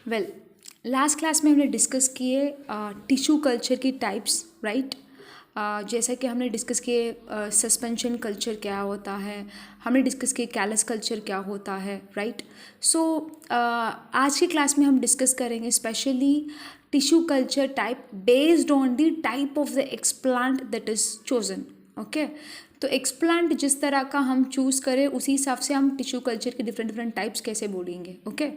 Well, last class में हमने discuss किए टिश्यू कल्चर की टाइप्स, राइट। जैसा कि हमने डिस्कस किए सस्पेंशन कल्चर क्या होता है, हमने डिस्कस किए कैलस कल्चर क्या होता है, राइट। सो आज की क्लास में हम डिस्कस करेंगे specially tissue culture type based on the type of the explant that is chosen. Okay, तो एक्सप्लांट जिस तरह का हम चूज़ करें उसी हिसाब से हम टिश्यू कल्चर के डिफरेंट डिफरेंट टाइप्स कैसे बोलेंगे। ओके,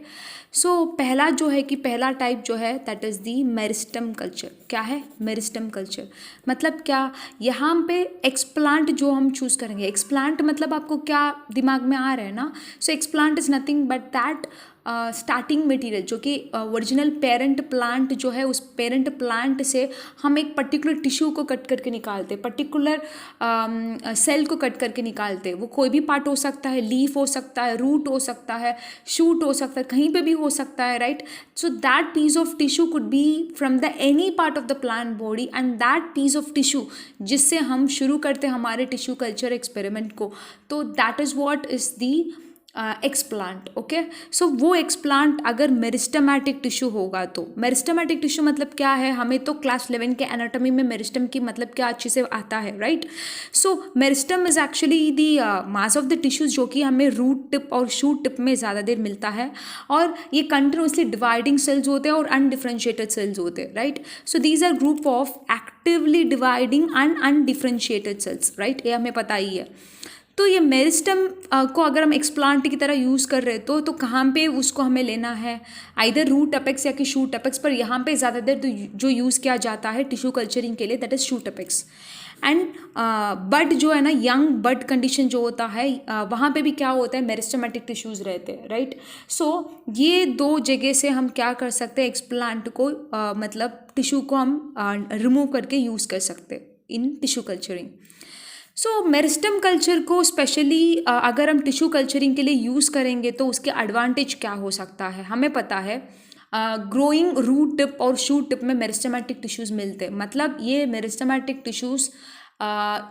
सो पहला जो है कि पहला टाइप जो है that is the meristem culture. क्या है मेरिस्टम कल्चर? मतलब क्या, यहाँ पे एक्सप्लांट जो हम चूज़ करेंगे, एक्सप्लांट मतलब आपको क्या दिमाग में आ रहा है ना। So explant is nothing but that starting material जो कि ओरिजिनल पेरेंट प्लांट जो है, उस पेरेंट प्लांट से हम एक पर्टिकुलर टिश्यू को कट करके निकालते, पर्टिकुलर सेल को कट करके निकालते। वो कोई भी पार्ट हो सकता है, लीफ हो सकता है, रूट हो सकता है, शूट हो सकता है, कहीं पे भी हो सकता है, right. So that piece of tissue could be from the any part of the plant body and that piece of tissue जिससे हम शुरू करते हैं हमारे टिश्यू कल्चर एक्सपेरिमेंट को, तो that is what is the explant. Okay, so वो explant अगर मेरिस्टमैटिक टिश्यू होगा, तो मेरिस्टमैटिक टिश्यू मतलब क्या है, हमें तो क्लास 11 के एनाटॉमी में मेरिस्टम की मतलब क्या अच्छे से आता है, right. So meristem is actually the mass of the tissues जो कि हमें रूट टिप और शूट टिप में ज़्यादा देर मिलता है, और ये कंटिन्यूसली डिवाइडिंग सेल्स होते हैं और अनडिफ्रेंशिएटेड सेल्स होते हैं, right. So these are group of actively dividing and undifferentiated cells, right, ये हमें पता ही है। तो ये मेरिस्टम को अगर हम एक्सप्लांट की तरह यूज़ कर रहे तो कहाँ पे उसको हमें लेना है, आइदर रूट अपेक्स या कि शूट अपेक्स, पर यहाँ पे ज़्यादातर तो जो यूज़ किया जाता है टिश्यू कल्चरिंग के लिए that is shoot apex. And bud जो है ना, यंग बड कंडीशन जो होता है, वहाँ पे भी क्या होता है, मेरिस्टमेटिक टिश्यूज़ रहते हैं, राइट। सो ये दो जगह से हम क्या कर सकते हैं, एक्सप्लांट को मतलब टिश्यू को हम रिमूव करके यूज़ कर सकते हैं in tissue culturing. So meristem culture को स्पेशली अगर हम टिश्यू कल्चरिंग के लिए यूज़ करेंगे तो उसके एडवांटेज क्या हो सकता है, हमें पता है ग्रोइंग रूट टिप और शूट टिप में मेरिस्टमेटिक टिश्यूज़ मिलते हैं। मतलब ये मेरिस्टमेटिक टिश्यूज़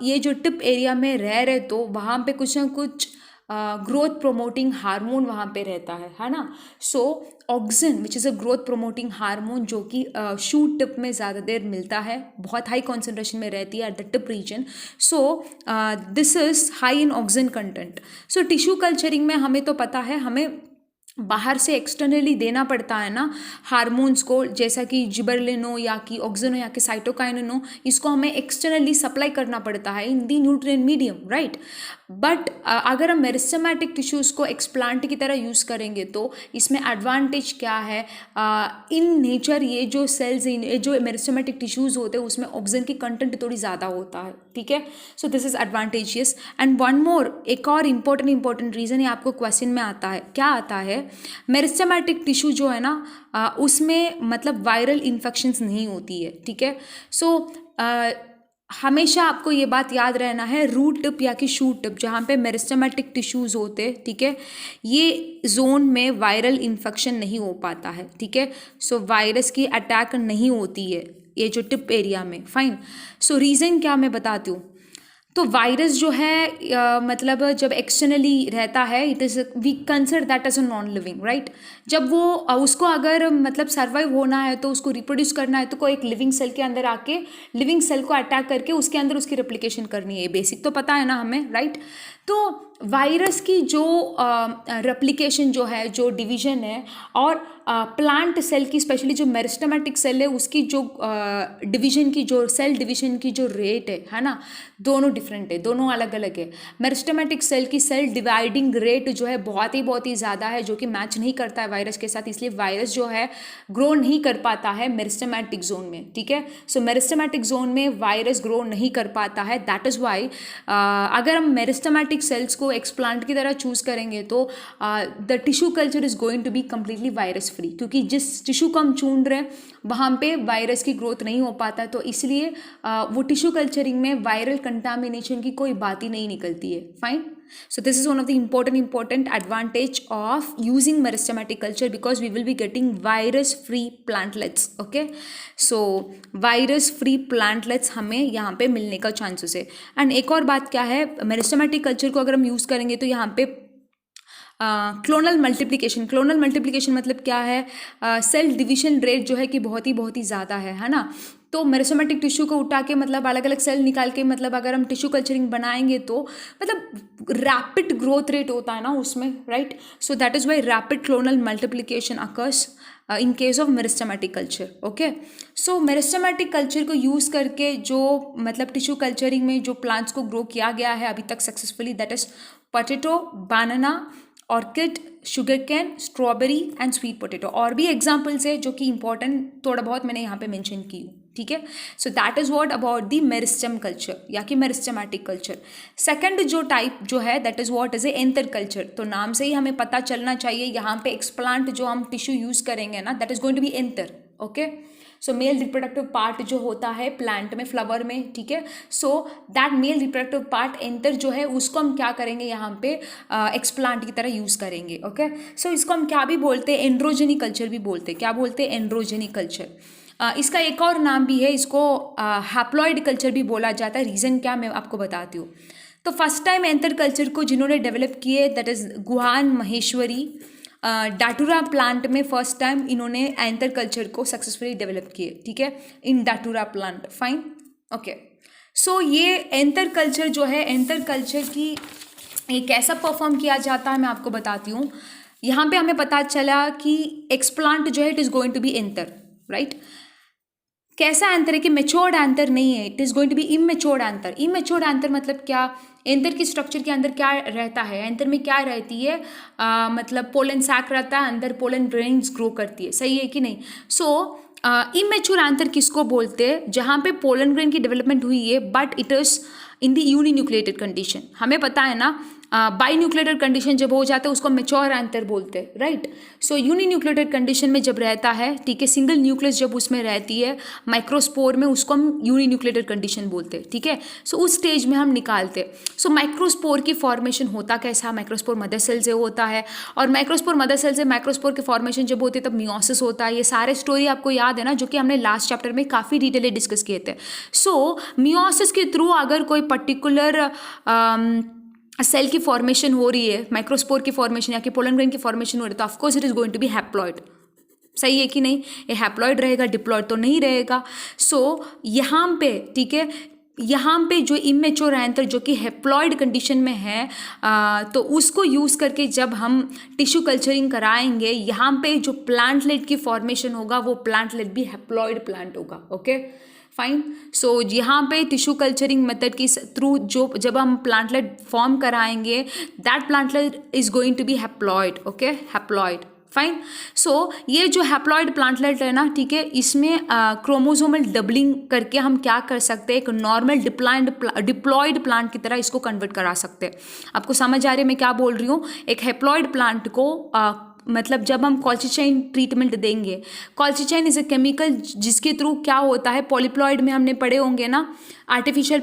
ये जो टिप एरिया में रह रहे तो वहाँ पे कुछ ना कुछ ग्रोथ प्रोमोटिंग हार्मोन वहाँ पे रहता है ना। So auxin which is a growth promoting hormone जो कि शूट टिप में ज़्यादा देर मिलता है, बहुत हाई कॉन्सेंट्रेशन में रहती है at the tip region. So this is high in auxin content. So tissue culturing में हमें तो पता है, हमें बाहर से एक्सटर्नली देना पड़ता है ना हार्मोन्स को, जैसा कि जिबरलिन हो या कि ऑक्सिन हो या कि साइटोकाइनिन हो, इसको हमें एक्सटर्नली सप्लाई करना पड़ता है इन दी न्यूट्रिएंट मीडियम, राइट। बट अगर हम मेरिस्टमेटिक टिश्यूज़ को एक्सप्लांट की तरह यूज़ करेंगे तो इसमें एडवांटेज क्या है, इन नेचर ये जो सेल्स, ये जो मेरिस्टमेटिक टिश्यूज़ होते हैं उसमें ऑक्सिन की कंटेंट थोड़ी ज़्यादा होता है, ठीक है। So this is advantageous. And one more, एक और इंपॉर्टेंट रीज़न ये आपको क्वेश्चन में आता है, क्या आता है, मेरिस्टमेटिक टिश्यू जो है ना उसमें मतलब वायरल इन्फेक्शंस नहीं होती है, ठीक है। सो हमेशा आपको ये बात याद रहना है, रूट टिप या कि शूट टिप जहाँ पे मेरिस्टमेटिक टिश्यूज़ होते, ठीक है, ये जोन में वायरल इन्फेक्शन नहीं हो पाता है, ठीक है। सो वायरस की अटैक नहीं होती है ये जो टिप एरिया में, फाइन। सो रीज़न क्या मैं बताती हूँ। तो वायरस जो है मतलब जब एक्सटर्नली रहता है, it is we consider that as a non living, right. जब वो उसको अगर मतलब सर्वाइव होना है तो उसको रिप्रोड्यूस करना है तो कोई एक लिविंग सेल के अंदर आके लिविंग सेल को अटैक करके उसके अंदर उसकी रेप्लिकेशन करनी है, बेसिक तो पता है ना हमें, राइट। तो वायरस की जो रेप्लिकेशन जो है, जो डिवीजन है, और प्लांट सेल की स्पेशली जो मेरिस्टमेटिक सेल है उसकी जो डिवीजन की जो सेल डिवीजन की जो रेट है ना, दोनों डिफरेंट है, दोनों अलग अलग है। मेरिस्टमेटिक सेल की सेल डिवाइडिंग रेट जो है बहुत ही ज़्यादा है, जो कि मैच नहीं करता है वायरस के साथ, इसलिए वायरस जो है ग्रो नहीं कर पाता है मेरिस्टमेटिक जोन में, ठीक है। सो मेरिस्टमेटिक जोन में वायरस ग्रो नहीं कर पाता है, दैट इज़ वाई अगर हम मेरिस्टमेटिक सेल्स को एक्सप्लांट की तरह चूज़ करेंगे तो the tissue culture is going to be completely virus free, क्योंकि जिस टिश्यू को हम चुन रहे हैं वहाँ पे वायरस की ग्रोथ नहीं हो पाता है, तो इसलिए वो टिश्यू कल्चरिंग में वायरल कंटामिनेशन की कोई बात ही नहीं निकलती है, fine. So this is one of the important advantage of using meristematic culture, because we will be getting virus free plantlets, okay। So virus free plantlets हमें यहाँ पे मिलने का चांसेस है। एंड एक और बात क्या है, मेरिस्टेमेटिक कल्चर को अगर हम यूज़ करेंगे तो यहाँ पे क्लोनल मल्टीप्लिकेशन मतलब क्या है, सेल डिवीजन रेट जो है कि बहुत ही ज़्यादा है ना। तो मेरिस्टेमेटिक टिश्यू को उठा के मतलब अलग अलग सेल निकाल के मतलब अगर हम टिश्यू कल्चरिंग बनाएंगे तो मतलब रैपिड ग्रोथ रेट होता है ना उसमें, right. So that is Y rapid clonal multiplication occurs in case of meristematic culture. Okay, so meristematic culture को यूज़ करके जो मतलब टिश्यू कल्चरिंग में जो प्लांट्स को ग्रो किया गया है अभी तक successfully, that is potato, banana, orchid, sugar cane, strawberry and sweet potato. और भी एग्जाम्पल्स है जो कि इंपॉर्टेंट थोड़ा बहुत मैंने यहाँ पे मेंशन की हूँ, ठीक है। So that is what about the meristem culture या कि मेरिस्टेमेटिक कल्चर। सेकंड जो टाइप जो है that is what is a anther culture. तो नाम से ही हमें पता चलना चाहिए यहाँ पे एक्सप्लांट जो हम टिश्यू यूज़ करेंगे ना that is going to be anther. Okay, so male reproductive part जो होता है प्लांट में, फ्लावर में, ठीक है। So that male reproductive part anther जो है उसको हम क्या करेंगे यहाँ पे एक्सप्लांट की तरह यूज़ करेंगे। ओके, सो इसको हम क्या भी बोलते हैं, एंड्रोजेनी कल्चर भी बोलते हैं। क्या बोलते हैं? एंड्रोजेनी कल्चर। इसका एक और नाम भी है, इसको हैप्लॉइड कल्चर भी बोला जाता है। रीज़न क्या मैं आपको बताती हूँ। तो फर्स्ट टाइम एंथर कल्चर को जिन्होंने डेवलप किए that is Guhan Maheshwari, Datura plant में फर्स्ट टाइम इन्होंने एंथर कल्चर को सक्सेसफुली डेवलप किए, ठीक है, in Datura plant. Fine, okay. So ये एंथर कल्चर जो है, एंथर कल्चर की ये कैसा परफॉर्म किया जाता है मैं आपको बताती हूँ। यहाँ पे हमें पता चला कि एक्सप्लांट जो है it is going to be anther, right. कैसा एंथर है कि मेच्योर्ड एंथर नहीं है, it is going to be immatured anther. Immatured anther मतलब क्या, एंथर की स्ट्रक्चर के अंदर क्या रहता है, एंथर में क्या रहती है, मतलब पोलन सैक रहता है, अंदर पोलन ग्रेन्स ग्रो करती है, सही है कि नहीं। सो इमेच्योर एंथर किसको बोलते हैं, जहाँ पे पोलन ग्रेन की डेवलपमेंट हुई है but it is in the uninucleated condition. हमें पता है ना बाई न्यूक्लिएटेड कंडीशन जब हो जाता है उसको मेच्योर एंथर बोलते हैं, राइट। सो यूनिन्यूक्लिएटेड कंडीशन में जब रहता है, ठीक है, सिंगल न्यूक्लियस जब उसमें रहती है माइक्रोस्पोर में, उसको हम यूनिन्यूक्लिएटेड कंडीशन बोलते हैं, ठीक है। सो उस स्टेज में हम निकालते हैं। सो माइक्रोस्पोर की फॉर्मेशन होता कैसा, माइक्रोस्पोर मदर सेल से होता है, और माइक्रोस्पोर मदर सेल से माइक्रोस्पोर के फॉर्मेशन जब होते हैं तब मियोसिस होता है। ये सारे स्टोरी आपको याद है ना, जो कि हमने लास्ट चैप्टर में काफ़ी डिटेल डिस्कस किए थे। सो मियोसिस के थ्रू अगर कोई पर्टिकुलर सेल की फॉर्मेशन हो रही है, माइक्रोस्पोर की फॉर्मेशन या कि पोलन ग्रेन की फॉर्मेशन हो रही है, तो of course it is going to be haploid, सही है कि नहीं। ये हैप्लॉइड रहेगा, डिप्लॉइड तो नहीं रहेगा। सो यहाँ पे, ठीक है, यहाँ पे जो इमेच्योर एंथर जो कि हैप्लॉइड कंडीशन में है, तो उसको यूज़ करके जब हम टिश्यू कल्चरिंग कराएंगे, यहाँ पे जो प्लांटलेट की फॉर्मेशन होगा वो प्लांटलेट भी हैप्लॉइड प्लांट होगा। Okay, fine. सो यहाँ पे टिश्यू कल्चरिंग मेथड की थ्रू जो जब हम प्लांटलेट फॉर्म कराएंगे that plantlet is going to be haploid. Okay, haploid, fine. So ये जो हैप्लॉइड प्लांटलेट है ना, ठीक है, इसमें क्रोमोसोमल डबलिंग करके हम क्या कर सकते हैं, एक नॉर्मल डिप्लॉइड प्लांट की तरह इसको कन्वर्ट करा सकते हैं। आपको समझ आ रही है मैं क्या बोल रही हूँ। एक हैप्लॉइड प्लांट को मतलब जब हम कॉल्चिचाइन ट्रीटमेंट देंगे, कॉल्चिचाइन इज ए केमिकल जिसके थ्रू क्या होता है, पॉलीप्लॉइड में हमने पढ़े होंगे ना, आर्टिफिशियल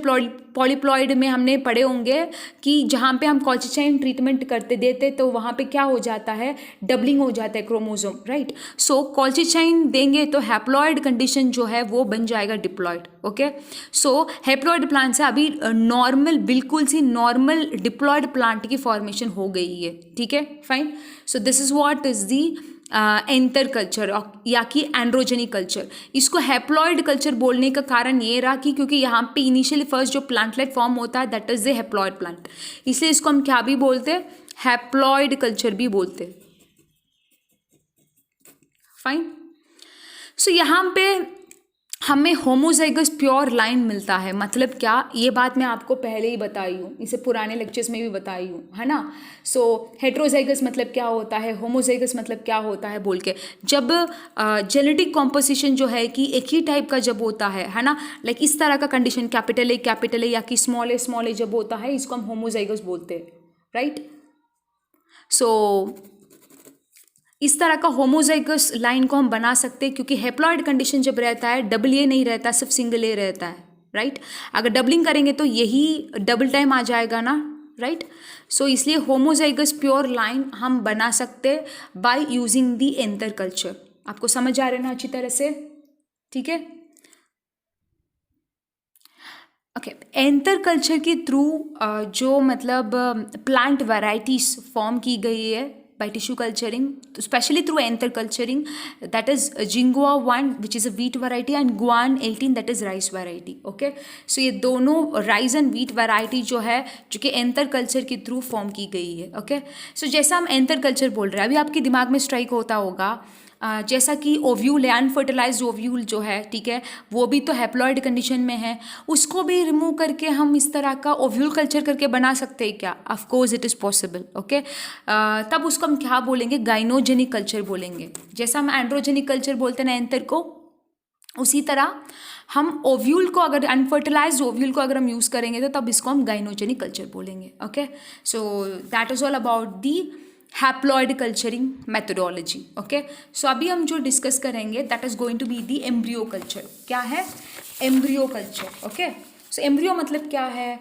पॉलीप्लॉइड में हमने पढ़े होंगे कि जहाँ पे हम कॉल्चिचाइन ट्रीटमेंट करते देते तो वहाँ पे क्या हो जाता है, डबलिंग हो जाता है क्रोमोसोम, राइट। सो कॉल्चिचाइन देंगे तो हैप्लॉइड कंडीशन जो है वो बन जाएगा डिप्लॉइड। ओके, सो हैप्लॉइड प्लांट से अभी नॉर्मल, बिल्कुल सी नॉर्मल डिप्लॉइड प्लांट की फॉर्मेशन हो गई है, ठीक है, fine. So this is what is the anther culture या कि एंड्रोजेनी कल्चर। इसको हैप्लॉइड कल्चर बोलने का कारण ये रहा कि क्योंकि यहाँ पे इनिशियली फर्स्ट जो प्लांटलेट फॉर्म होता है that is the haploid plant, इसलिए इसको हम क्या भी बोलते हैं, हैप्लॉइड कल्चर भी बोलते हैं, फाइन। सो यहाँ पे हमें होमोजाइगस प्योर लाइन मिलता है, मतलब क्या, ये बात मैं आपको पहले ही बताई हूँ, इसे पुराने लेक्चर्स में भी बताई हूँ, है ना। सो हेट्रोजाइगस मतलब क्या होता है, होमोजाइगस मतलब क्या होता है बोल के, जब जेनेटिक कॉम्पोजिशन जो है कि एक ही टाइप का जब होता है ना, लाइक इस तरह का कंडीशन कैपिटल ए या कि स्मॉल ए जब होता है, इसको हम होमोजाइगस बोलते हैं, राइट। सो इस तरह का होमोजाइगस लाइन को हम बना सकते हैं क्योंकि हैप्लॉइड कंडीशन जब रहता है डबल ए नहीं रहता, सिर्फ सिंगल ए रहता है, राइट। अगर डबलिंग करेंगे तो यही डबल टाइम आ जाएगा ना, राइट। सो इसलिए होमोजाइगस प्योर लाइन हम बना सकते by using the anther culture. आपको समझ आ रहा है ना अच्छी तरह से, ठीक है। ओके, एंटर कल्चर के थ्रू जो मतलब प्लांट वैराइटीज फॉर्म की गई है by tissue culturing, specially through anther culturing, that is Jinghua 1 which is a wheat variety and Guan 18 that is rice variety. Okay, so ये दोनों राइस एंड वीट वैरायटी जो है जो कि एंटर कल्चर के थ्रू फॉर्म की गई है। ओके, सो जैसा हम एंटर कल्चर बोल रहे हैं, अभी आपके दिमाग में स्ट्राइक होता होगा जैसा कि ओव्यूल है, अनफर्टिलाइज्ड ओव्यूल जो है, ठीक है, वो भी तो हैप्लॉइड कंडीशन में है, उसको भी रिमूव करके हम इस तरह का ओव्यूल कल्चर करके बना सकते हैं क्या? Of course it is possible. Okay, तब उसको हम क्या बोलेंगे? गाइनोजेनिक कल्चर बोलेंगे। जैसा हम एंड्रोजेनिक कल्चर बोलते हैं ना एंथर को, उसी तरह हम ओव्यूल को, अगर अनफर्टिलाइज्ड ओव्यूल को अगर हम यूज़ करेंगे तो तब इसको हम गाइनोजेनिक कल्चर बोलेंगे। Okay, so that is all about the haploid culturing methodology. Okay, so अभी हम जो डिस्कस करेंगे that is going to be the embryo culture. क्या है? Embryo culture. Okay, so embryo मतलब क्या है?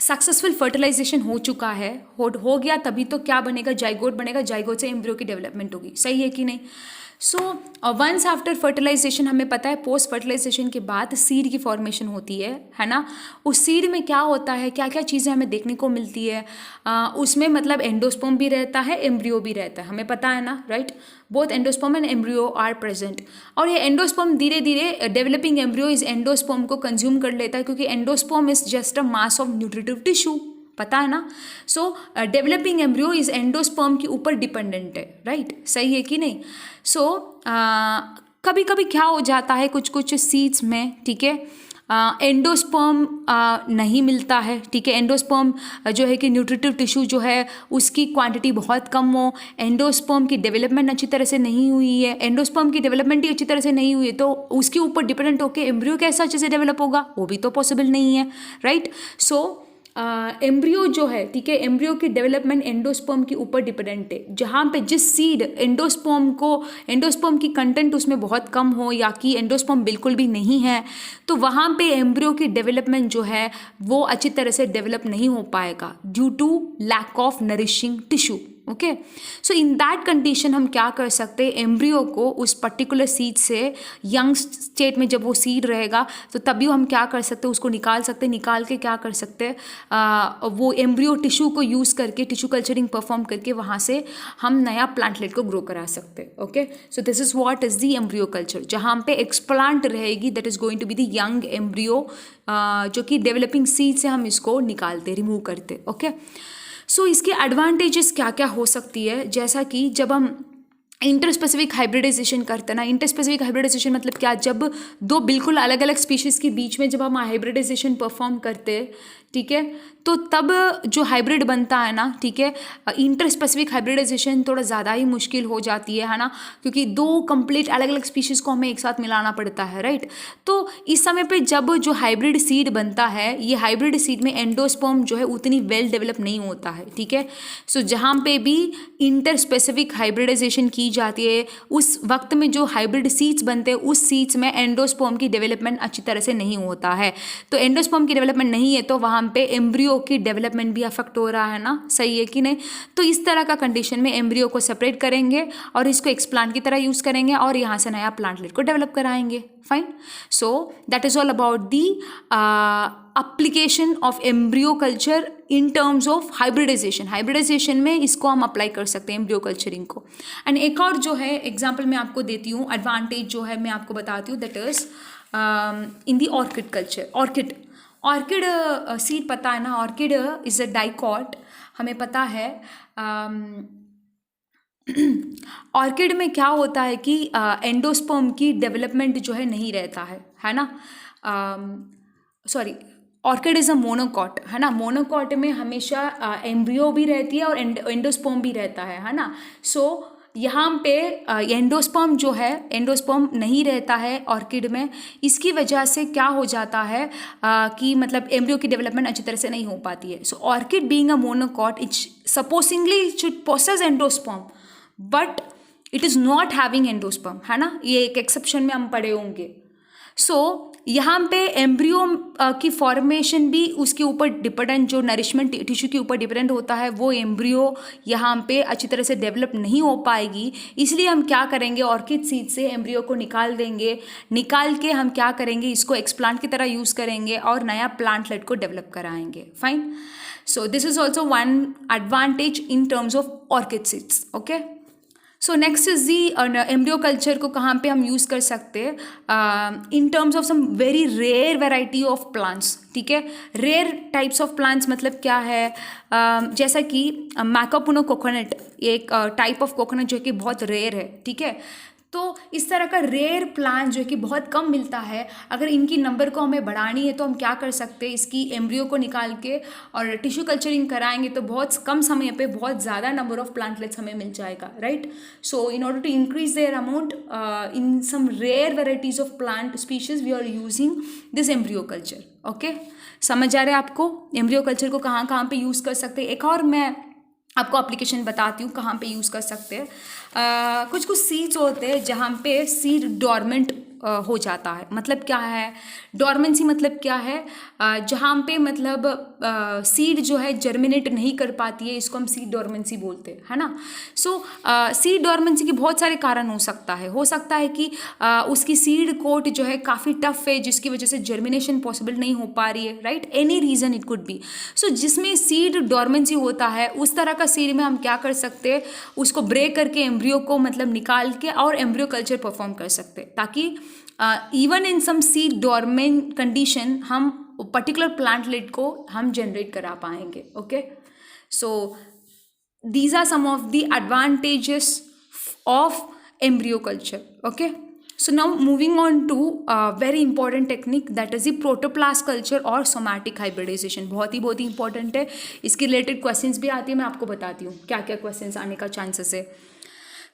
सक्सेसफुल फर्टिलाइजेशन हो चुका है, हो गया, तभी तो क्या बनेगा? जाइगोट बनेगा, जाइगोट से एम्ब्रियो की डेवलपमेंट होगी। सही है कि नहीं? सो वंस आफ्टर फर्टिलाइजेशन, हमें पता है पोस्ट फर्टिलाइजेशन के बाद सीड की फॉर्मेशन होती है ना? उस सीड में क्या होता है, क्या क्या चीज़ें हमें देखने को मिलती है? उसमें मतलब एंडोस्पर्म भी रहता है, एम्ब्रियो भी रहता है, हमें पता है ना, right? Both endosperm and embryo are present. और ये एंडोस्पर्म धीरे धीरे, डेवलपिंग एम्ब्रियो इस एंडोस्पर्म को कंज्यूम कर लेता है, क्योंकि endosperm is just a mass of nutritive tissue, पता है ना? So developing embryo is endosperm के ऊपर डिपेंडेंट है, राइट? सही है कि नहीं? सो कभी कभी क्या हो जाता है कुछ कुछ सीड्स में, ठीक है, एंडोस्पर्म नहीं मिलता है, ठीक है, एंडोस्पर्म जो है कि न्यूट्रिटिव टिश्यू जो है उसकी क्वांटिटी बहुत कम हो, एंडोस्पर्म की डेवलपमेंट अच्छी तरह से नहीं हुई है, एंडोस्पर्म की डेवलपमेंट ही अच्छी तरह से नहीं हुई है, तो उसके ऊपर डिपेंडेंट होकर एम्ब्रियो कैसा अच्छे से डेवलप होगा? वो भी तो पॉसिबल नहीं है, राइट? सो एम्ब्रियो जो है, ठीक है, एम्ब्रियो की डेवलपमेंट एंडोस्पर्म के ऊपर डिपेंडेंट है। जहाँ पे जिस सीड एंडोस्पर्म की कंटेंट उसमें बहुत कम हो या कि एंडोस्पर्म बिल्कुल भी नहीं है, तो वहाँ पे एम्ब्रियो की डेवलपमेंट जो है वो अच्छी तरह से डेवलप नहीं हो पाएगा due to lack of nourishing tissue. Okay, so in that condition हम क्या कर सकते हैं? एम्ब्रियो को उस पर्टिकुलर सीड से, यंग स्टेट में जब वो सीड रहेगा तो तभी हम क्या कर सकते हैं? उसको निकाल सकते हैं। निकाल के क्या कर सकते हैं? वो एम्ब्रियो टिश्यू को यूज़ करके, टिश्यू कल्चरिंग परफॉर्म करके वहाँ से हम नया प्लांटलेट को ग्रो करा सकते हैं। Okay, so this is what is the embryo culture, जहाँ पे एक्सप्लांट रहेगी, that is going to be the young embryo, जो कि डेवलपिंग सीड से हम इसको निकालते, रिमूव करते। ओके, सो इसके एडवांटेजेस क्या क्या हो सकती है? जैसा कि जब हम इंटरस्पेसिफिक हाइब्रिडाइजेशन करते हैं ना, इंटरस्पेसिफिक हाइब्रिडाइजेशन मतलब क्या? जब दो बिल्कुल अलग अलग स्पीशीज़ के बीच में जब हम हाइब्रिडाइजेशन परफॉर्म करते हैं, ठीक है, तो तब जो हाइब्रिड बनता है ना, ठीक है, इंटरस्पेसिफिक हाइब्रिडाइजेशन थोड़ा ज़्यादा ही मुश्किल हो जाती है ना, क्योंकि दो कंप्लीट अलग अलग स्पीशीज़ को हमें एक साथ मिलाना पड़ता है, राइट? तो इस समय पे जब जो हाइब्रिड सीड बनता है, ये हाइब्रिड सीड में एंडोस्पर्म जो है उतनी वेल डेवलप नहीं होता है, ठीक है। सो जहाँ पे भी इंटरस्पेसिफिक हाइब्रिडाइजेशन की जाती है, उस वक्त में जो हाइब्रिड सीड्स बनते हैं, उस सीड्स में एंडोस्पर्म की डेवलपमेंट अच्छी तरह से नहीं होता है। तो एंडोस्पर्म की डेवलपमेंट नहीं है तो वहाँ पे एम्ब्रियो की डेवलपमेंट भी अफेक्ट हो रहा है ना, सही है कि नहीं? तो इस तरह का कंडीशन में एम्ब्रियो को सेपरेट करेंगे और इसको एक्सप्लांट की तरह यूज़ करेंगे और यहाँ से नया प्लांटलेट को डेवलप कराएंगे। Fine, so that is all about the application of embryo culture in terms of hybridization. Hybridization में इसको हम अप्लाई कर सकते हैं एम्ब्रियो कल्चरिंग को। एंड एक और जो है एग्जाम्पल मैं आपको देती हूँ, एडवांटेज जो है मैं आपको बताती हूँ, that is in the orchid culture. Orchid seed पता है ना, ऑर्किड इज अ डाइकॉट, हमें पता है। ऑर्किड में क्या होता है कि एंडोस्पर्म की डेवलपमेंट जो है नहीं रहता है ना। Sorry, orchid is a monocot, है ना। मोनोकॉट में हमेशा एम्ब्रियो भी रहती है और एंडोस्पर्म भी रहता है ना। सो यहाँ पे एंडोस्पर्म जो है, एंडोस्पर्म नहीं रहता है ऑर्किड में। इसकी वजह से क्या हो जाता है कि मतलब एम्ब्रियो की डेवलपमेंट अच्छी तरह से नहीं हो पाती है। So orchid being a monocot, it supposingly it should possess endosperm but it is not having endosperm, है ना। ये एक एक्सेप्शन में हम पढ़े होंगे। सो यहाँ पे एम्ब्रियो की फॉर्मेशन भी उसके ऊपर डिपेंडेंट, जो नरिशमेंट टिश्यू के ऊपर डिपेंडेंट होता है, वो एम्ब्रियो यहाँ पे अच्छी तरह से डेवलप नहीं हो पाएगी। इसलिए हम क्या करेंगे, ऑर्किड सीड से एम्ब्रियो को निकाल देंगे, निकाल के हम क्या करेंगे, इसको एक्सप्लांट की तरह यूज़ करेंगे और नया प्लांटलेट को डेवलप कराएंगे। Fine, so this is also one advantage in terms of orchid seeds. Okay, so next is the embryo culture को कहाँ पे हम यूज़ कर सकते हैं, in terms of some very rare variety of plants. ठीक है, रेयर टाइप्स ऑफ प्लांट्स मतलब क्या है, जैसा कि मैकापुनो कोकोनट, एक टाइप ऑफ कोकोनट जो कि बहुत रेयर है। ठीक है, तो इस तरह का रेयर प्लांट जो कि बहुत कम मिलता है, अगर इनकी नंबर को हमें बढ़ानी है तो हम क्या कर सकते हैं, इसकी एम्ब्रियो को निकाल के और टिश्यू कल्चरिंग कराएंगे तो बहुत कम समय पे बहुत ज़्यादा नंबर ऑफ प्लांटलेट्स हमें मिल जाएगा, right. So in order to increase their amount in some rare varieties of plant species we are using this embryo culture. Okay, समझ आ रहा है आपको एम्ब्रियो कल्चर को कहाँ कहाँ पे यूज़ कर सकते हैं। एक और मैं आपको एप्लीकेशन बताती हूँ कहाँ पे यूज़ कर सकते हैं। कुछ कुछ सीड्स होते हैं जहाँ पे सीड डॉर्मेंट हो जाता है। मतलब क्या है डॉर्मेंसी, मतलब क्या है, जहाँ पे मतलब सीड जो है जर्मिनेट नहीं कर पाती है, इसको हम सीड डॉर्मेंसी बोलते हैं, है ना। सो सीड डॉर्मेंसी के बहुत सारे कारण हो सकता है कि उसकी सीड कोट जो है काफ़ी टफ है, जिसकी वजह से जर्मिनेशन पॉसिबल नहीं हो पा रही है, right. Any reason it could be. So जिसमें सीड डॉर्मेंसी होता है उस तरह का सीड में हम क्या कर सकते हैं, उसको ब्रेक करके एम्ब्रियो को मतलब निकाल के और एम्ब्रियो कल्चर परफॉर्म कर सकते हैं, ताकि even in some seed dormant condition हम पर्टिकुलर प्लांटलेट को हम जनरेट करा पाएंगे। Okay, so these are some of the advantages of embryo culture. Okay, so now moving on to very important technique, that is the protoplast culture और somatic hybridisation. बहुत ही important है, इसके related questions भी आती है, मैं आपको बताती हूँ क्या क्या क्वेश्चंस आने का चांसेस है।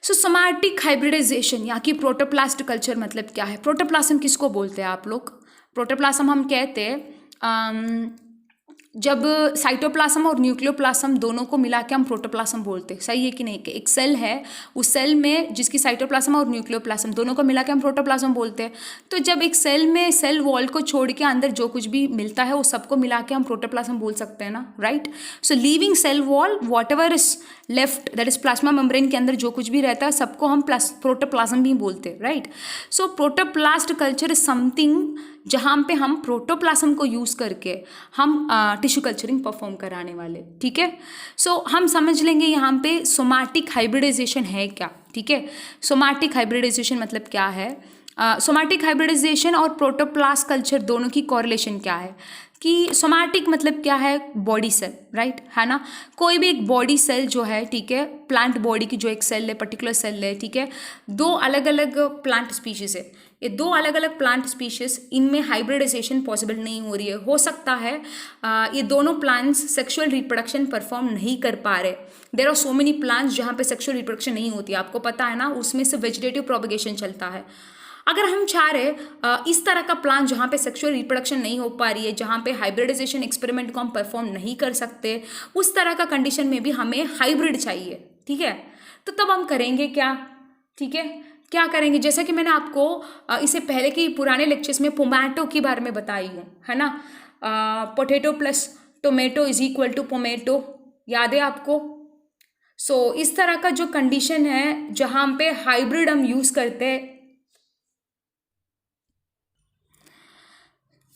सो सोमैटिक हाइब्रिडाइजेशन या कि प्रोटोप्लास्ट कल्चर मतलब क्या है। प्रोटोप्लाज्म किसको बोलते हैं आप लोग, प्रोटोप्लाज्म हम कहते हैं जब साइटोप्लाज्म और न्यूक्लियोप्लाज्म दोनों को मिला के हम प्रोटोप्लाज्म बोलते हैं। सही है कि नहीं, कि एक सेल है, उस सेल में जिसकी साइटोप्लाज्म और न्यूक्लियोप्लाज्म दोनों को मिला के हम प्रोटोप्लाज्म बोलते हैं। तो जब एक सेल में सेल वॉल को छोड़ के अंदर जो कुछ भी मिलता है वो सबको मिला के हम प्रोटोप्लाज्म बोल सकते हैं ना, right. So leaving cell wall whatever is left, that is plasma membrane के अंदर जो कुछ भी रहता है सबको हम प्रोटोप्लाज्म भी बोलते हैं, right. So protoplast culture is something जहाँ पे हम प्रोटोप्लाज्म को यूज़ करके हम टिश्यू कल्चरिंग परफॉर्म कराने वाले। ठीक है, सो हम समझ लेंगे यहाँ पे सोमैटिक हाइब्रिडाइजेशन है क्या। ठीक है, सोमैटिक हाइब्रिडाइजेशन मतलब क्या है, सोमैटिक हाइब्रिडाइजेशन और प्रोटोप्लास्ट कल्चर दोनों की कॉरिलेशन क्या है, कि सोमैटिक मतलब क्या है, बॉडी सेल, राइट, है ना। कोई भी एक बॉडी सेल जो है, ठीक है, प्लांट बॉडी की जो एक सेल है, पर्टिकुलर सेल है, ठीक है, दो अलग अलग प्लांट स्पीशीज है, ये दो अलग अलग प्लांट स्पीशीज, इनमें हाइब्रिडाइजेशन पॉसिबल नहीं हो रही है। हो सकता है ये दोनों प्लांट्स सेक्सुअल रिप्रोडक्शन परफॉर्म नहीं कर पा रहे। There are so many plants जहाँ पे सेक्सुअल रिप्रोडक्शन नहीं होती, आपको पता है ना, उसमें से वेजिटेटिव प्रोपगेशन चलता है। अगर हम चाह रहे इस तरह का प्लांट जहाँ पे सेक्सुअल रिप्रोडक्शन नहीं हो पा रही है, जहाँ पे हाइब्रिडाइजेशन एक्सपेरिमेंट को हम परफॉर्म नहीं कर सकते, उस तरह का कंडीशन में भी हमें हाइब्रिड चाहिए। ठीक है, तो तब हम करेंगे क्या, ठीक है, क्या करेंगे, जैसा कि मैंने आपको इससे पहले के पुराने लेक्चर्स में पोमैटो के बारे में बताई हूँ, है ना। Potato plus tomato is equal to pomato, याद है आपको। सो इस तरह का जो कंडीशन है जहाँ पे हाइब्रिड हम यूज़ करते हैं।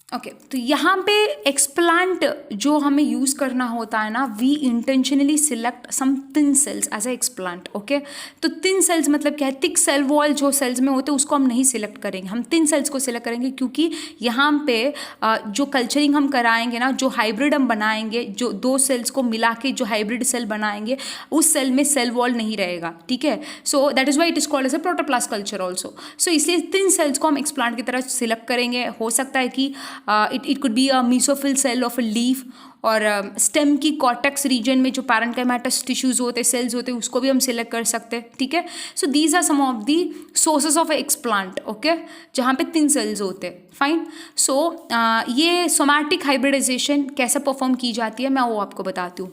ओके, तो यहाँ पे एक्सप्लांट जो हमें यूज़ करना होता है ना, we intentionally select some thin cells as a explant. Okay, तो थिन सेल्स मतलब क्या है, थिक सेल वॉल जो सेल्स में होते हैं उसको हम नहीं सिलेक्ट करेंगे, हम थिन सेल्स को सिलेक्ट करेंगे, क्योंकि यहाँ पे जो कल्चरिंग हम कराएंगे ना, जो हाइब्रिड हम बनाएंगे, जो दो सेल्स को मिला के जो हाइब्रिड सेल बनाएंगे, उस सेल में सेल वॉल नहीं रहेगा। ठीक है, so that is why it is called as a protoplast culture also. So इसलिए थिन सेल्स को हम एक्सप्लांट की तरह सिलेक्ट करेंगे। हो सकता है कि it could be a mesophyll cell of a leaf, और स्टेम की कॉर्टेक्स रीजन में जो पैरेन्काइमेटस टिश्यूज होते हैं, सेल्स होते हैं, उसको भी हम सिलेक्ट कर सकते हैं। ठीक है, so these are some of the sources of explant, okay, जहाँ पे थिन सेल्स होते हैं। फाइन, सो ये सोमैटिक हाइब्रिडाइजेशन कैसे परफॉर्म की जाती है मैं वो आपको बताती हूँ।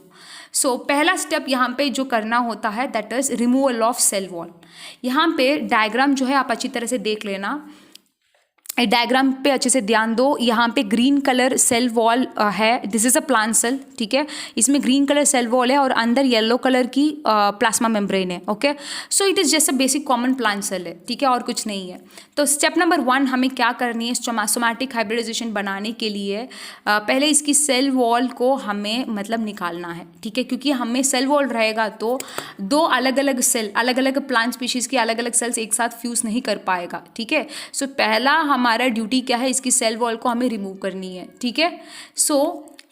सो पहला स्टेप यहाँ पे जो करना होता है that is removal of cell wall. यहाँ पे डायग्राम जो है आप अच्छी तरह से देख लेना। डायग्राम पे अच्छे से ध्यान दो। यहाँ पे ग्रीन कलर सेल वॉल है, this is a plant cell, ठीक है। इसमें ग्रीन कलर सेल वॉल है और अंदर येलो कलर की प्लाज्मा मेम्ब्रेन है, okay. So it is just a basic common plant cell है, ठीक है, और कुछ नहीं है। तो स्टेप नंबर 1 हमें क्या करनी है सोमैटिक हाइब्रिडाइजेशन बनाने के लिए, पहले इसकी सेल वॉल को हमें मतलब निकालना है, ठीक है, क्योंकि हमें सेल वॉल रहेगा तो दो अलग अलग सेल, अलग अलग प्लांट स्पीशीज़ की अलग अलग सेल्स एक साथ फ्यूज़ नहीं कर पाएगा, ठीक है। सो पहला हमारा ड्यूटी क्या है, इसकी सेल वॉल को हमें रिमूव करनी है, ठीक है। सो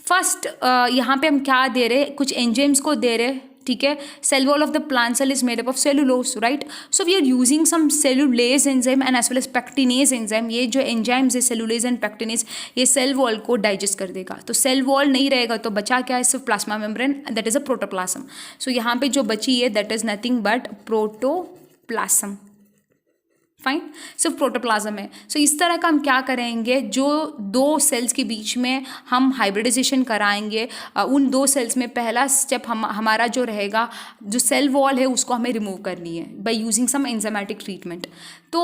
फर्स्ट यहाँ पे हम क्या दे रहे, कुछ एंजाइम्स को दे रहे, ठीक है। Cell wall of the plant cell is made up of cellulose, right. So we are using some cellulase enzyme and as well as pectinase enzyme. ये जो एंजाइम्स है सेलुलेज एंड पैक्टिनेज, ये सेल वॉल को digest कर देगा। तो cell wall नहीं रहेगा तो बचा क्या है, सिर्फ plasma membrane, that is a protoplasm. So यहाँ पे जो बची है that is nothing but protoplasm, fine, सिर्फ प्रोटोप्लाज्म है। सो इस तरह का हम क्या करेंगे, जो दो सेल्स के बीच में हम हाइब्रिडाइजेशन कराएंगे, उन दो सेल्स में पहला स्टेप हमारा जो रहेगा, जो सेल वॉल है उसको हमें रिमूव करनी है by using some enzymatic treatment. तो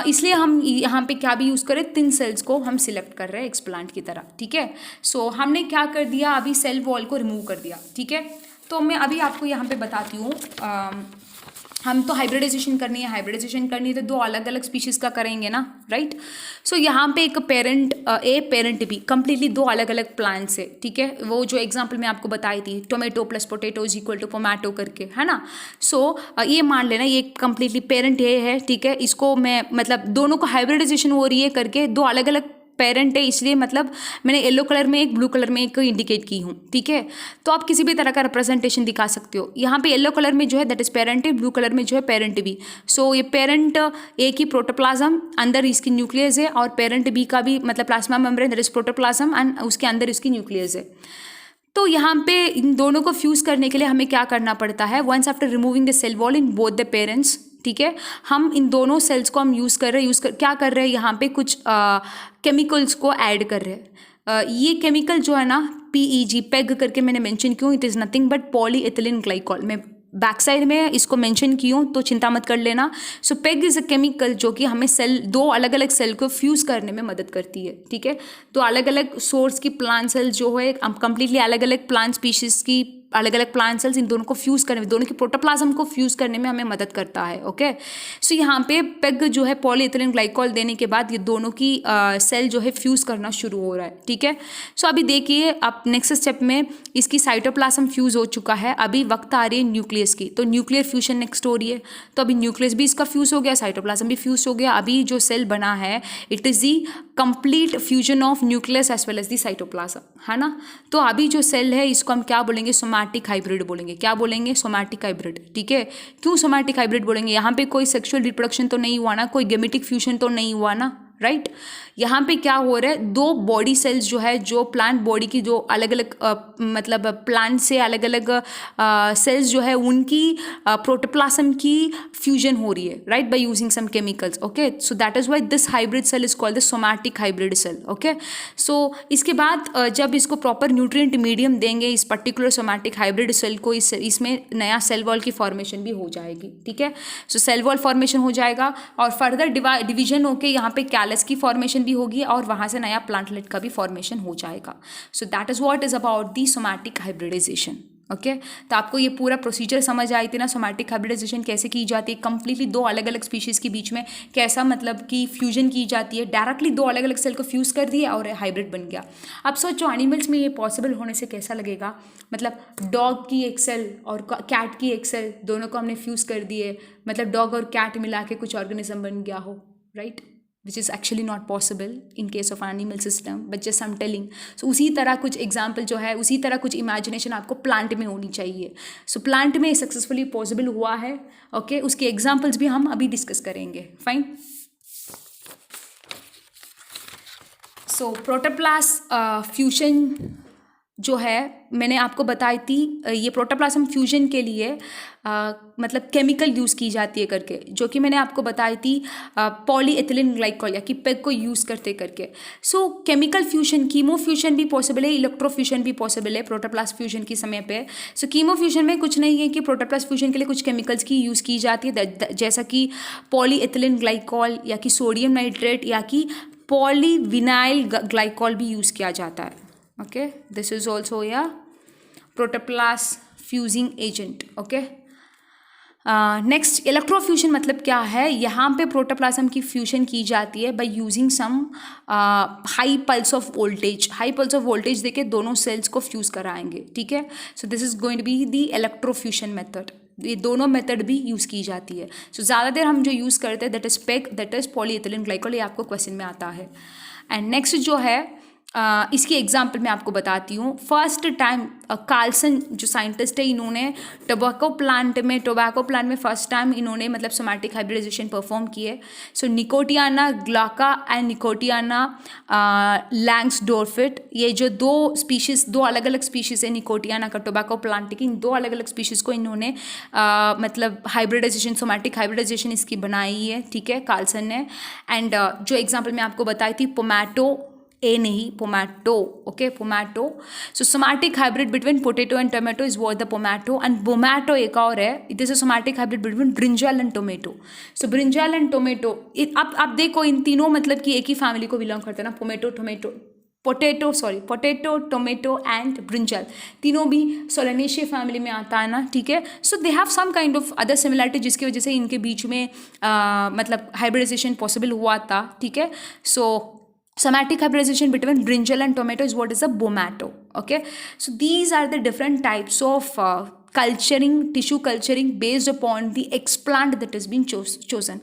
इसलिए हम यहाँ पे क्या भी यूज़ करें, 3 सेल्स को हम सिलेक्ट कर रहे हैं एक्सप्लांट की तरह, ठीक है। सो हमने क्या कर दिया, अभी सेल वॉल को रिमूव कर दिया, ठीक है। तो मैं अभी आपको यहाँ पे बताती हूँ, हम तो हाइब्रिडाइजेशन करनी है तो दो अलग अलग स्पीशीज़ का करेंगे ना, राइट। सो यहाँ पे एक पेरेंट ए, पेरेंट बी, कंप्लीटली दो अलग अलग प्लांट्स है, ठीक है। वो जो एग्जांपल मैं आपको बताई थी, tomato plus potato is equal to pomato करके, है ना। सो ये मान लेना ये कंप्लीटली पेरेंट ए है, ठीक है। इसको मैं मतलब दोनों को हाइब्रिडाइजेशन हो रही है करके, दो अलग अलग पेरेंट है, इसलिए मतलब मैंने येलो कलर में एक, ब्लू कलर में एक इंडिकेट की हूँ, ठीक है। तो आप किसी भी तरह का रिप्रेजेंटेशन दिखा सकते हो। यहाँ पे येलो कलर में जो है दैट इज पेरेंट है, ब्लू कलर में जो है पेरेंट बी। सो ये पेरेंट ए की प्रोटोप्लाज्म, अंदर इसकी न्यूक्लियस है, और पेरेंट बी का भी मतलब plasma membrane that is protoplasm and उसके अंदर इसकी न्यूक्लियस है। तो यहाँ पे इन दोनों को फ्यूज़ करने के लिए हमें क्या करना पड़ता है, once after removing the cell wall in both the parents, ठीक है, हम इन दोनों सेल्स को हम क्या कर रहे हैं, यहाँ पे कुछ केमिकल्स को ऐड कर रहे हैं। ये केमिकल जो है ना, PEG, पेग करके मैंने मेंशन क्यों, it is nothing but polyethylene glycol. मैं बैक साइड में इसको मेंशन की हूँ तो चिंता मत कर लेना। सो पेग इज़ अ केमिकल जो कि हमें सेल, दो अलग अलग सेल को फ्यूज़ करने में मदद करती है, ठीक है। तो अलग अलग सोर्स की प्लांट सेल जो है, कंप्लीटली अलग अलग प्लांट स्पीशीज़ की अलग अलग प्लांट सेल्स, इन दोनों को फ्यूज़ करने में, दोनों की प्रोटोप्लाज्म को फ्यूज़ करने में हमें मदद करता है, ओके। सो यहाँ पे पेग जो है पॉलीएथिलीन ग्लाइकॉल देने के बाद ये दोनों की सेल जो है फ्यूज़ करना शुरू हो रहा है, ठीक है। सो अभी देखिए, अब नेक्स्ट स्टेप में इसकी साइटोप्लाज्म फ्यूज़ हो चुका है, अभी वक्त आ रही है न्यूक्लियस की, तो न्यूक्लियर फ्यूजन नेक्स्ट हो रही है। तो अभी न्यूक्लियस भी इसका फ्यूज़ हो गया, साइटोप्लाज्म भी फ्यूज़ हो गया। अभी जो सेल बना है it is the complete fusion of nucleus as well as the cytoplasm, है ना। तो अभी जो सेल है इसको हम क्या बोलेंगे, सोमैटिक हाइब्रिड बोलेंगे। क्या बोलेंगे, सोमैटिक हाइब्रिड, ठीक है। क्यों सोमैटिक हाइब्रिड बोलेंगे, यहाँ पे कोई सेक्सुअल रिप्रोडक्शन तो नहीं हुआ ना, कोई गेमेटिक फ्यूजन तो नहीं हुआ ना, राइट। यहाँ पे क्या हो रहा है, दो बॉडी सेल्स जो है, जो प्लांट बॉडी की जो अलग अलग मतलब प्लांट से अलग अलग सेल्स जो है उनकी प्रोटोप्लाज्म की फ्यूजन हो रही है, right, by using some chemicals, okay. So that is why this hybrid cell is called the somatic hybrid cell, okay. So इसके बाद जब इसको प्रॉपर न्यूट्रिएंट मीडियम देंगे इस पर्टिकुलर सोमैटिक हाइब्रिड सेल को, इसमें नया सेल वॉल की फॉर्मेशन भी हो जाएगी, ठीक है। सो सेल वॉल फॉर्मेशन हो जाएगा और फर्दर डिवीजन होके यहाँ पे कैलस की फॉर्मेशन भी होगी और वहाँ से नया प्लांटलेट का भी फॉर्मेशन हो जाएगा। So that is what is about the somatic hybridization, okay. तो आपको ये पूरा प्रोसीजर समझ आई थी ना, सोमैटिक हाइब्रिडाइजेशन कैसे की जाती है, कंप्लीटली दो अलग अलग स्पीशीज़ के बीच में कैसा मतलब कि फ्यूजन की जाती है, डायरेक्टली दो अलग अलग सेल को फ्यूज़ कर दिया और हाइब्रिड बन गया। अब सोचो एनिमल्स में ये पॉसिबल होने से कैसा लगेगा, मतलब डॉग की एक सेल और कैट की एक सेल, दोनों को हमने फ्यूज़ कर दिए, मतलब डॉग और कैट मिला के कुछ ऑर्गेनिज्म बन गया हो, right, which is actually not possible in case of animal system, but just I'm telling. So उसी तरह कुछ एग्जाम्पल जो है, उसी तरह कुछ इमेजिनेशन आपको प्लांट में होनी चाहिए। सो प्लांट में सक्सेसफुली पॉसिबल हुआ है, ओके। उसके एग्जाम्पल्स भी हम अभी डिस्कस करेंगे, फाइन। सो प्रोटोप्लास्ट फ्यूजन जो है मैंने आपको बताई थी, ये प्रोटोप्लाज्म फ्यूजन के लिए मतलब केमिकल यूज़ की जाती है करके, जो कि मैंने आपको बताई थी पॉलीएथिलीन ग्लाइकॉल या कि पेग को यूज़ करते करके। सो केमिकल फ्यूजन, कीमो फ्यूजन भी पॉसिबल है, इलेक्ट्रो फ्यूजन भी पॉसिबल है प्रोटोप्लाज्म फ्यूजन के समय पे। सो कीमो फ्यूजन में कुछ नहीं है कि प्रोटोप्लाज्म फ्यूजन के लिए कुछ केमिकल्स की यूज़ की जाती है, जैसा कि पॉलीएथिलीन ग्लाइकॉल या कि सोडियम नाइट्रेट या कि पॉलीविनाइल ग्लाइकॉल भी यूज़ किया जाता है। Okay, this is also a protoplasm fusing agent. Okay. Next electrofusion मतलब क्या है, यहाँ पे प्रोटोप्लाज्म की फ्यूजन की जाती है by using some high pulse of voltage. High pulse of voltage देके दोनों सेल्स को फ्यूज़ कराएंगे, ठीक है। So this is going to be the electrofusion method. ये दोनों मेथड भी यूज़ की जाती है। सो ज़्यादा देर हम जो यूज़ करते हैं that is peg, that is polyethylene glycol, ये आपको क्वेश्चन में आता है। एंड नेक्स्ट जो है इसकी एग्जाम्पल मैं आपको बताती हूँ। फर्स्ट टाइम कार्लसन जो साइंटिस्ट है, इन्होंने टोबैको प्लांट में फर्स्ट टाइम इन्होंने मतलब सोमैटिक हाइब्रिडाइजेशन परफॉर्म किए। सो निकोटियाना ग्लाका एंड निकोटियाना लैंग्सडोर्फिट, ये जो दो अलग अलग स्पीशीज़ है निकोटियाना का टोबैको प्लांट की, इन दो अलग अलग स्पीशीज़ को इन्होंने मतलब हाइब्रिडाइजेशन, सोमैटिक हाइब्रिडाइजेशन इसकी बनाई है, ठीक है, कार्लसन ने। एंड जो एग्जाम्पल मैं आपको बताई थी pomato, pomato, okay, pomato. So somatic hybrid between potato and tomato is what the pomato. And बोमैटो एक और है, it is a somatic hybrid between brinjal and tomato. So brinjal and tomato, आप देखो इन तीनों मतलब कि एक ही फैमिली को बिलोंग करते हैं ना, पोटैटो, टोमेटो एंड ब्रिंजल, तीनों भी सोलेनेशिया फैमिली में आता है ना, ठीक है। So they have some kind of other similarity जिसकी वजह से इनके बीच में मतलब हाइब्रिडाइजेशन पॉसिबल हुआ था, ठीक है। सो somatic hybridization between brinjal and tomato is what is a bomato. Okay, so these are the different types of tissue culturing based upon the explant that has been chosen.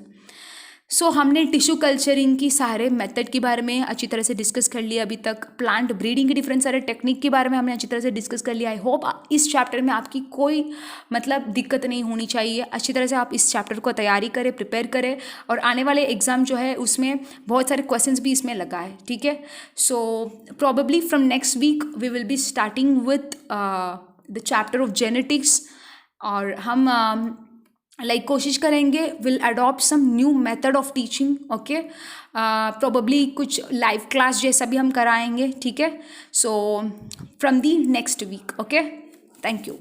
सो हमने tissue culturing की सारे method के बारे में अच्छी तरह से discuss कर लिया अभी तक। प्लांट ब्रीडिंग की डिफरेंट सारे टेक्निक के बारे में हमने अच्छी तरह से डिस्कस कर लिया। आई होप इस चैप्टर में आपकी कोई मतलब दिक्कत नहीं होनी चाहिए। अच्छी तरह से आप इस चैप्टर को तैयारी करें, प्रिपेयर करें, और आने वाले एग्जाम जो है उसमें बहुत सारे क्वेश्चंस भी इसमें लगा है, ठीक है। So probably from next week we will be starting with the chapter of genetics, और हम कोशिश करेंगे will adopt some new method of teaching, okay. Probably कुछ लाइव क्लास जैसा भी हम कराएंगे, ठीक है। So from the next week, okay, thank you.